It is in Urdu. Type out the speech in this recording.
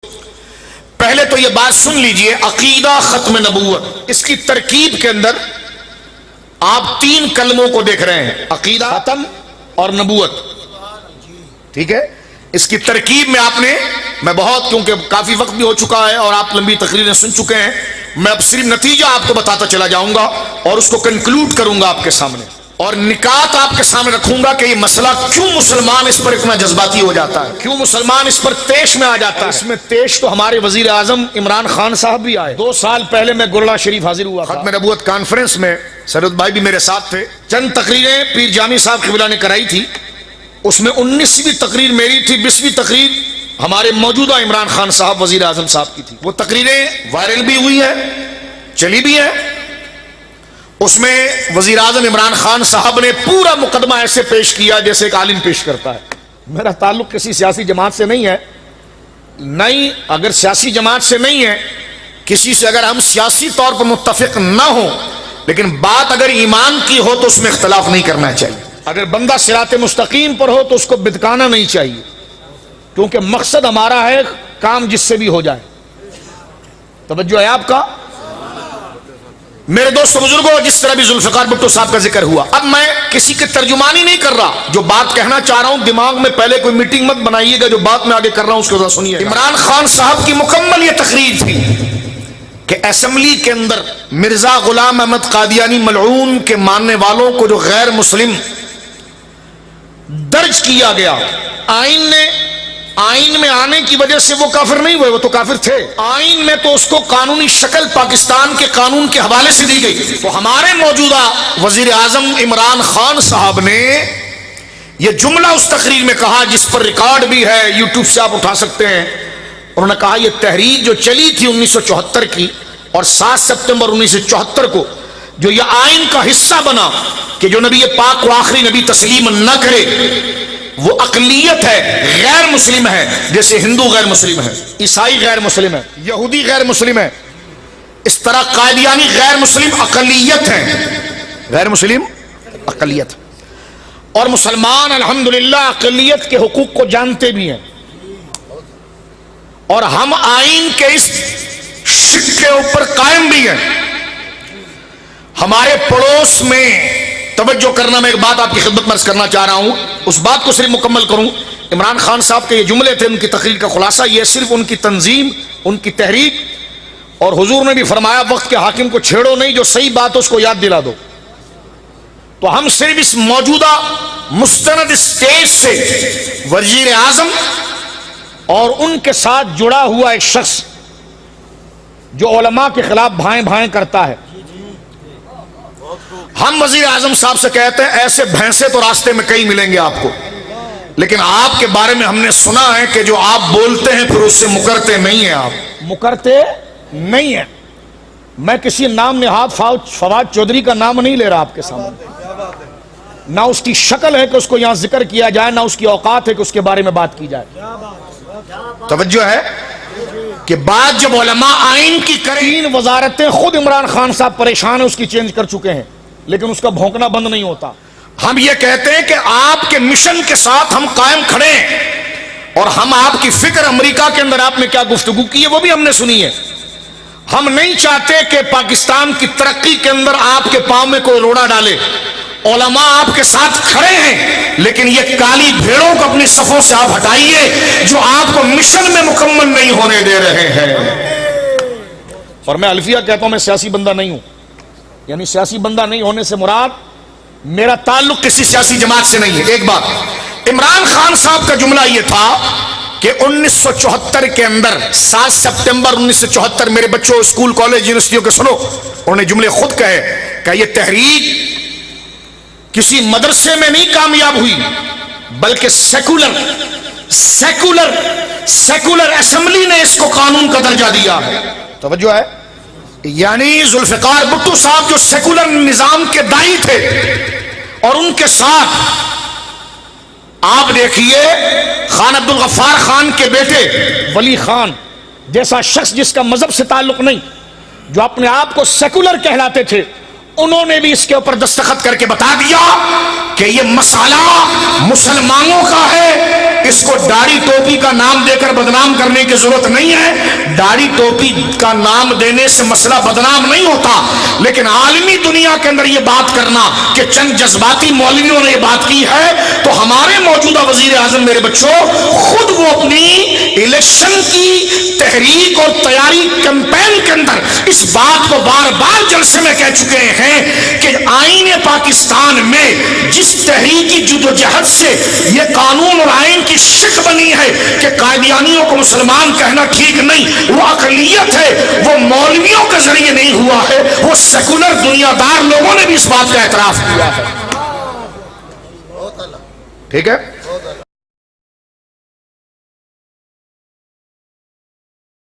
پہلے تو یہ بات سن لیجئے، عقیدہ ختم نبوت، اس کی ترکیب کے اندر آپ تین کلموں کو دیکھ رہے ہیں، عقیدہ، ختم اور نبوت. ٹھیک ہے، اس کی ترکیب میں آپ نے، میں بہت، کیونکہ کافی وقت بھی ہو چکا ہے اور آپ لمبی تقریریں سن چکے ہیں، میں اب صرف نتیجہ آپ کو بتاتا چلا جاؤں گا اور اس کو کنکلوڈ کروں گا آپ کے سامنے، اور نکات آپ کے سامنے رکھوں گا کہ یہ مسئلہ کیوں مسلمان اس پر اتنا جذباتی ہو جاتا ہے، کیوں مسلمان اس پر تیش میں آ جاتا ہے. اس میں تیش تو ہمارے وزیر اعظم عمران خان صاحب بھی آئے. 2 سال پہلے میں گرلا شریف حاضر ہوا ختم نبوت کانفرنس میں، سرد بھائی بھی میرے ساتھ تھے. چند تقریریں پیر جامی صاحب قبلہ نے کرائی تھی، اس میں 19ویں تقریر میری تھی، 20ویں تقریر ہمارے موجودہ عمران خان صاحب وزیر اعظم صاحب کی تھی. وہ تقریریں وائرل بھی ہوئی ہیں، چلی بھی ہیں. اس میں وزیر اعظم عمران خان صاحب نے پورا مقدمہ ایسے پیش کیا جیسے ایک عالم پیش کرتا ہے. میرا تعلق کسی سیاسی جماعت سے نہیں ہے، نہیں، اگر سیاسی جماعت سے نہیں ہے، کسی سے اگر ہم سیاسی طور پر متفق نہ ہوں، لیکن بات اگر ایمان کی ہو تو اس میں اختلاف نہیں کرنا چاہیے. اگر بندہ صراط مستقیم پر ہو تو اس کو بدکانا نہیں چاہیے، کیونکہ مقصد ہمارا ہے کام جس سے بھی ہو جائے. توجہ ہے آپ کا؟ میرے دوستو بزرگوں، جس طرح بھی ذوالفقار بھٹو صاحب کا ذکر ہوا، اب میں کسی کے ترجمانی نہیں کر رہا، جو بات کہنا چاہ رہا ہوں دماغ میں پہلے کوئی میٹنگ مت بنائیے گا، جو بات میں آگے کر رہا ہوں اس کو ذرا سنیے. عمران خان صاحب کی مکمل یہ تقریر تھی کہ اسمبلی کے اندر مرزا غلام احمد قادیانی ملعون کے ماننے والوں کو جو غیر مسلم درج کیا گیا، آئین میں آنے کی وجہ سے وہ کافر نہیں ہوئے، وہ تو کافر تھے. آئین میں تو اس کو قانونی شکل پاکستان کے قانون کے حوالے سے دی گئی. تو ہمارے موجودہ وزیر اعظم عمران خان صاحب نے یہ جملہ اس تقریر میں کہا، جس پر ریکارڈ بھی ہے، یوٹیوب سے آپ اٹھا سکتے ہیں. انہوں نے کہا یہ تحریک جو چلی تھی 1974 کی اور 7 ستمبر 1974 کو جو یہ آئین کا حصہ بنا کہ جو نبی پاک کو آخری نبی تسلیم نہ کرے، وہ اقلیت ہے، غیر مسلم ہے، جیسے ہندو غیر مسلم ہے، عیسائی غیر مسلم ہے، یہودی غیر مسلم ہے، اس طرح قادیانی غیر مسلم اقلیت ہے، غیر مسلم اقلیت. اور مسلمان الحمدللہ اقلیت کے حقوق کو جانتے بھی ہیں، اور ہم آئین کے اس شق کے اوپر قائم بھی ہیں. ہمارے پڑوس میں، توجہ کرنا، میں ایک بات آپ کی خدمت میں عرض کرنا چاہ رہا ہوں، اس بات کو صرف مکمل کروں. عمران خان صاحب کے یہ جملے تھے، ان کی تقریر کا خلاصہ یہ صرف ان کی تنظیم، ان کی تحریک، اور حضور نے بھی فرمایا وقت کے حاکم کو چھیڑو نہیں، جو صحیح بات ہے اس کو یاد دلا دو. تو ہم صرف اس موجودہ مستند اسٹیج سے وزیر اعظم اور ان کے ساتھ جڑا ہوا ایک شخص جو علماء کے خلاف بھائیں بھائیں کرتا ہے، ہم وزیر اعظم صاحب سے کہتے ہیں ایسے بھینسے تو راستے میں کئی ملیں گے آپ کو، لیکن آپ کے بارے میں ہم نے سنا ہے کہ جو آپ بولتے ہیں پھر اس سے مکرتے نہیں ہیں، آپ مکرتے نہیں ہیں. میں کسی نام نہاد فواد چودھری کا نام نہیں لے رہا آپ کے سامنے، نہ اس کی شکل ہے کہ اس کو یہاں ذکر کیا جائے، نہ اس کی اوقات ہے کہ اس کے بارے میں بات کی جائے. توجہ ہے کہ بات جب علماء آئین کی کریں، وزارتیں خود عمران خان صاحب پریشان ہیں، اس کی چینج کر چکے ہیں، لیکن اس کا بھونکنا بند نہیں ہوتا. ہم یہ کہتے ہیں کہ آپ کے مشن کے ساتھ ہم قائم کھڑے ہیں، اور ہم آپ کی فکر، امریکہ کے اندر آپ نے کیا گفتگو کی ہے وہ بھی ہم نے سنی ہے. ہم نہیں چاہتے کہ پاکستان کی ترقی کے اندر آپ کے پاؤں میں کوئی روڑا ڈالے. علماء آپ کے ساتھ کھڑے ہیں، لیکن یہ کالی بھیڑوں کو اپنی صفوں سے آپ ہٹائیے جو آپ کو مشن میں مکمل نہیں ہونے دے رہے ہیں. اور میں الفیہ کہتا ہوں میں سیاسی بندہ نہیں ہوں، یعنی سیاسی بندہ نہیں ہونے سے مراد میرا تعلق کسی سیاسی جماعت سے نہیں ہے. ایک بات، عمران خان صاحب کا جملہ یہ تھا کہ 1974 کے اندر 7 ستمبر 1974، میرے بچوں اسکول کالج یونیورسٹیوں کے سنو، انہوں نے جملے خود کہے کہ یہ تحریک کسی مدرسے میں نہیں کامیاب ہوئی، بلکہ سیکولر اسمبلی نے اس کو قانون کا درجہ دیا ہے. توجہ ہے، یعنی ذوالفقار بھٹو صاحب جو سیکولر نظام کے دائی تھے، اور ان کے ساتھ آپ دیکھیے خان عبد الغفار خان کے بیٹے ولی خان جیسا شخص جس کا مذہب سے تعلق نہیں، جو اپنے آپ کو سیکولر کہلاتے تھے، انہوں نے بھی اس کے اوپر دستخط کر کے بتا دیا کہ یہ مسئلہ مسلمانوں کا ہے اس کو داڑھی ٹوپی کا نام دے کر بدنام کرنے کی ضرورت نہیں ہے. داڑھی ٹوپی کا نام دینے سے مسئلہ بدنام نہیں ہوتا, لیکن عالمی دنیا کے اندر یہ بات کرنا کہ چند جذباتی مولویوں نے یہ بات کی ہے, تو ہمارے موجودہ وزیر اعظم میرے بچوں خود وہ اپنی الیکشن کی تحریک اور تیاری کیمپین کے اندر اس بات کو بار بار جلسے میں کہہ چکے ہیں کہ آئین پاکستان میں جس تحریکی جدوجہد سے یہ قانون اور آئین کی شک بنی ہے کہ قادیانیوں کو مسلمان کہنا ٹھیک نہیں, وہ اقلیت ہے, وہ مولویوں کے ذریعے نہیں ہوا ہے, وہ سیکولر دنیا دار لوگوں نے بھی اس بات کا اعتراف کیا ہے. ٹھیک ہے.